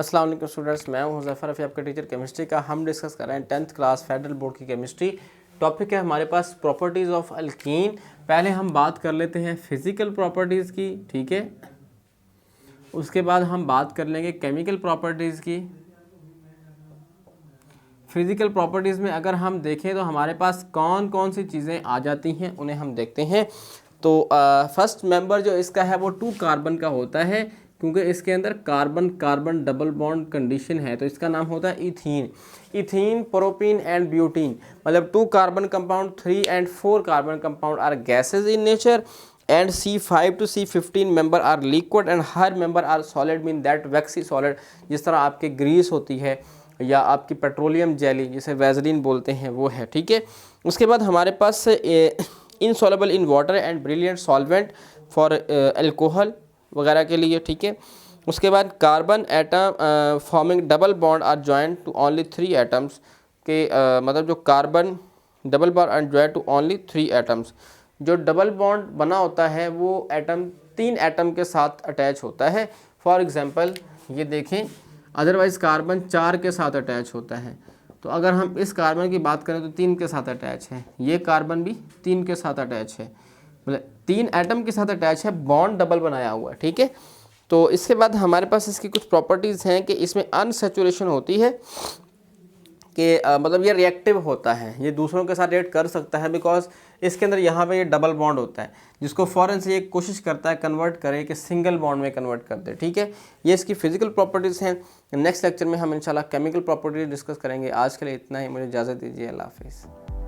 अस्सलाम वालेकुम स्टूडेंट्स, मैं हूं हुज़ैफ़र रफ़ी, आपका टीचर केमिस्ट्री का। हम डिस्कस कर रहे हैं 10th क्लास फेडरल बोर्ड की केमिस्ट्री। टॉपिक है हमारे पास प्रॉपर्टीज़ ऑफ अल्कीन। पहले हम बात कर लेते हैं फिज़िकल प्रॉपर्टीज़ की, ठीक है। उसके बाद हम बात कर लेंगे केमिकल प्रॉपर्टीज़ की। फिज़िकल प्रॉपर्टीज़ में अगर हम देखें तो हमारे पास कौन कौन सी चीज़ें आ जाती हैं, उन्हें हम देखते हैं। तो फर्स्ट मेंबर जो इसका है वो 2 कार्बन का होता है, क्योंकि इसके अंदर carbon carbon double bond condition है, तो इसका नाम होता है ethene. Ethene, propene and butene, मतलब 2 carbon compound, 3 and 4 carbon compound are gases in nature and C5 to C15 member are liquid and हर member are solid, mean that waxy solid। जिस तरह आपके ग्रीस होती है या आपकी पेट्रोलियम जेली जिसे वैसलीन बोलते हैं वो है, ठीक है। उसके बाद हमारे पास insoluble in water and brilliant solvent for alcohol वगैरह के लिए, ठीक है। उसके बाद carbon atom forming double bond are joint to only 3 atoms के मतलब जो carbon double bond are joint to only 3 atoms. जो डबल बॉन्ड बना होता है वो एटम 3 एटम के साथ अटैच होता है। फॉर एग्जांपल ये देखें, अदरवाइज़ कार्बन 4 के साथ अटैच होता है। तो अगर हम इस कार्बन की बात करें तो 3 के साथ अटैच है, ये कार्बन भी 3 के साथ अटैच है, मतलब 3 एटम के साथ अटैच है, बॉन्ड डबल बनाया हुआ है, ठीक है। तो इसके बाद हमारे पास इसकी कुछ प्रॉपर्टीज़ हैं कि इसमें अनसैचुरेशन होती है कि मतलब ये रिएक्टिव होता है, ये दूसरों के साथ रिएक्ट कर सकता है, बिकॉज इसके अंदर यहाँ पे ये डबल बॉन्ड होता है, जिसको फ़ौरन से ये कोशिश करता है कन्वर्ट करे कि सिंगल बॉन्ड में कन्वर्ट कर दे, ठीक है। ये इसकी फिजिकल प्रॉपर्टीज़ हैं। नेक्स्ट लेक्चर में हम इंशाल्लाह केमिकल प्रॉपर्टीज डिस्कस करेंगे। आज के लिए इतना ही, मुझे इजाज़त दीजिए, अल्लाह हाफिज़।